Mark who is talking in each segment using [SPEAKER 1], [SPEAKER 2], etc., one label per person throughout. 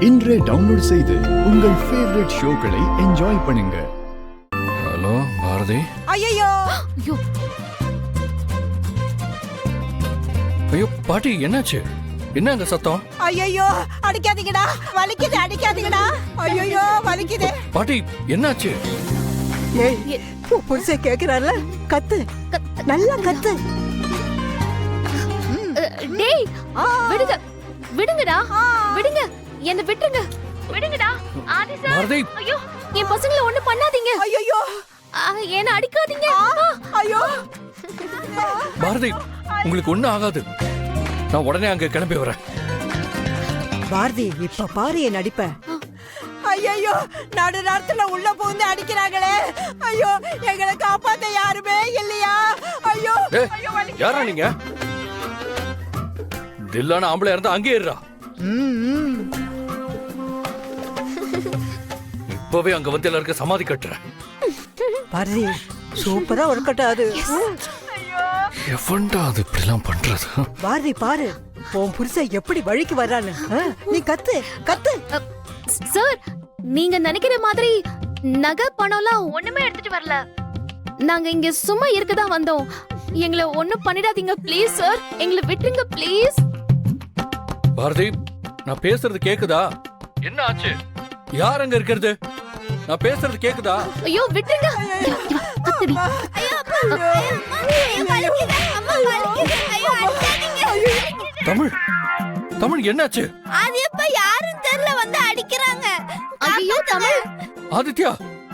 [SPEAKER 1] இன்றே டவுன்லோட் செய்து உங்கள் ஃபேவரட் ஷோக்களை என்ஜாய் பண்ணுங்க.
[SPEAKER 2] ஹலோ பாரதி.
[SPEAKER 3] ஐயோ
[SPEAKER 2] ஐயோ பாட்டி, என்னாச்சு? என்ன அந்த சத்தம்?
[SPEAKER 3] ஐயோ அடிக்காதீங்கடா, வலிக்குது, அடிக்காதீங்கடா. ஐயோ வலிக்குது.
[SPEAKER 2] பாட்டி என்னாச்சு?
[SPEAKER 3] ஏய் புடிச்ச கேக்குறால, கத்து, நல்லா கத்து.
[SPEAKER 4] டேய் விடுங்க, விடுங்கடா, விடுங்க, என்ன விட்டுருங்க, விடுங்கடா. ஆதி சார்,
[SPEAKER 2] பாரதி.
[SPEAKER 4] ஐயோ என் பசங்களை ஒண்ணு பண்ணாதீங்க.
[SPEAKER 3] ஐயோ
[SPEAKER 4] என்ன அடிக்காதீங்க.
[SPEAKER 3] ஐயோ
[SPEAKER 2] பாரதி, உங்களுக்கு ஒண்ணும் ஆகாது. நான் உடனே அங்க கிளம்பி வரேன்.
[SPEAKER 3] பாரதி, இப்ப பாரு என் நடிப்ப. ஐயோ நடு நேரத்துல உள்ள புகுந்து அடிக்கிறாங்களே. ஐயோ எங்களை காப்பாத்த யாருமே இல்லையா? ஐயோ
[SPEAKER 2] யாரா நீங்க? தில்லான ஆம்பளை இருந்தா அங்கே இருறா. இப்பவே அங்க வந்து எல்லாருக்கும் சமாதி கட்டுறேன்.
[SPEAKER 3] பாரதி சூப்பரா ஒர்க் அது.
[SPEAKER 2] எவன்டா அது இப்படிலாம் பண்றது?
[SPEAKER 3] பாரதி பாரு, உன் புருஷன் எப்படி வழிக்கு வர்றான்னு. நீ கத்து, கத்து.
[SPEAKER 4] சார், நீங்க நினைக்கிற மாதிரி நகை பணம்லாம் ஒண்ணுமே எடுத்துட்டு வரல. நாங்க இங்க சும்மா இருக்கதான் வந்தோம். எங்களை ஒண்ணும் பண்ணிடாதீங்க ப்ளீஸ் சார். எங்களை விட்டுருங்க ப்ளீஸ்.
[SPEAKER 2] பாரதி, நான் பேசுறது கேக்குதா? என்ன ஆச்சு? யார் அங்க இருக்கிறது? நான் பேசுறது கேக்குதா?
[SPEAKER 4] ஐயோ விட்டுருங்க. கத்துடி.
[SPEAKER 2] தமிழ், தமிழ் என்னாச்சு?
[SPEAKER 4] அது எப்ப யாரும் தெரியல வந்து அடிக்கிறாங்க. ஐயோ தமிழ்.
[SPEAKER 2] ஆதித்யா,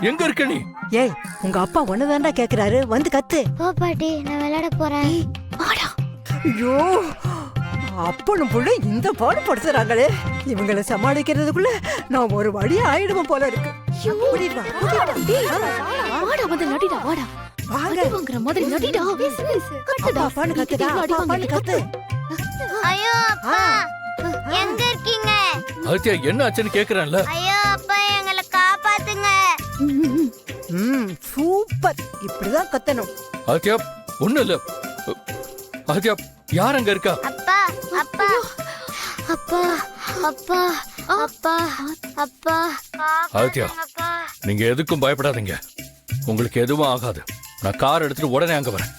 [SPEAKER 2] எங்க இருக்க நீ?
[SPEAKER 3] ஏய், உங்க அப்பா ஒண்ணுதான்டா கேக்குறாரு, வந்து கத்து.
[SPEAKER 5] போ பாட்டி, நான் விளையாட போறேன்.
[SPEAKER 4] ஆடா.
[SPEAKER 3] ஐயோ, அப்பனும் புள்ள இந்த பாடு படுத்துறாங்களே. இவங்களை சமாளிக்கிறதுக்குள்ள நான் ஒரு வழி ஆயிடுவோம் போல இருக்கு. கூட்டிட்டு வா, கூட்டிட்டு வா.
[SPEAKER 4] வாடா வந்து நடிடா, வாடா.
[SPEAKER 3] வாங்க.
[SPEAKER 4] அடி வாங்குற மாதிரி நடிடா. கத்துடா.
[SPEAKER 3] அப்பான்னு கத்துடா, அப்பான்னு கத்து.
[SPEAKER 5] ஐயோ அப்பா, எங்க இருக்கீங்க?
[SPEAKER 2] ஆதித்யா, என்ன ஆச்சுன்னு கேக்குறேன்ல.
[SPEAKER 5] ஐயோ அப்பா, எங்களை காப்பாத்துங்க.
[SPEAKER 3] சூப்பர், இப்படிதான் கத்தணும்.
[SPEAKER 2] ஆதித்யா, ஒண்ணு இல்ல. ஆதித்யா, யார் அங்க இருக்கா?
[SPEAKER 5] அப்பா அப்பா அப்பா அப்பா அப்பா அப்பா.
[SPEAKER 2] ஆதித்யா, நீங்க எதுக்கும் பயப்படாதீங்க. உங்களுக்கு எதுவும் ஆகாது. நான் கார் எடுத்துட்டு உடனே அங்க வரேன்.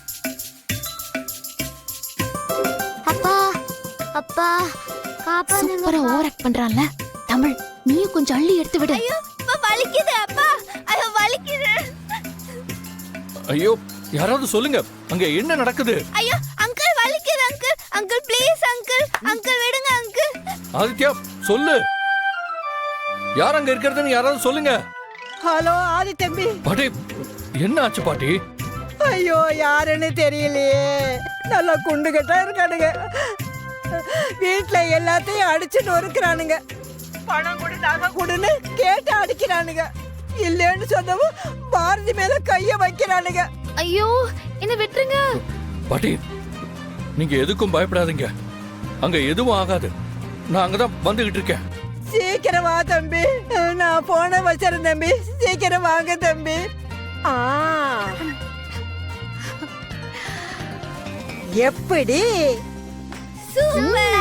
[SPEAKER 5] அப்பா அப்பா, காப்பாத்துங்க.
[SPEAKER 4] சூப்பரா ஓவர் ஆக்ட் பண்றான்ல தமிழ். நீயும் கொஞ்சம் அள்ளி எடுத்து விடு.
[SPEAKER 5] ஐயோ வலிக்குது அப்பா, ஐயோ வலிக்குது.
[SPEAKER 2] ஐயோ, யாராவது சொல்லுங்க, அங்க என்ன நடக்குது?
[SPEAKER 5] ஐயோ அங்கிள் வலிக்குது uncle. Uncle please uncle, uncle விடுங்க அங்கிள்.
[SPEAKER 2] ஆதித்யா சொல்லு, யார் அங்க இருக்கிறதுன்னு யாராவது சொல்லுங்க.
[SPEAKER 3] ஹலோ ஆதி தம்பி.
[SPEAKER 2] பாட்டி, என்ன ஆச்சு பாட்டி?
[SPEAKER 3] ஐயோ யாருன்னு தெரியலையே. நல்லா குண்டு கட்டா இருக்கானுங்க. வீட்டுல எல்லாத்தையும் அடிச்சு நொறுக்கிறானுங்க. பணம் கொடு, நகை கொடுன்னு கேட்டு அடிக்கிறானுங்க. இல்லன்னு சொன்னவும் பாரதி மேல கைய வைக்கிறானுங்க.
[SPEAKER 4] ஐயோ என்ன விட்டுருங்க.
[SPEAKER 2] பாட்டி, நீங்க எதுக்கும் பயப்படாதீங்க. அங்க எதுவும் ஆகாது. நான் அங்கதான் வந்துகிட்டு இருக்கேன்.
[SPEAKER 3] சீக்கிரம் வா தம்பி, நான் போன வச்சிருந்தேன் தம்பி. சீக்கிரம் வாங்க தம்பி. எப்படி?
[SPEAKER 5] சூப்பர்.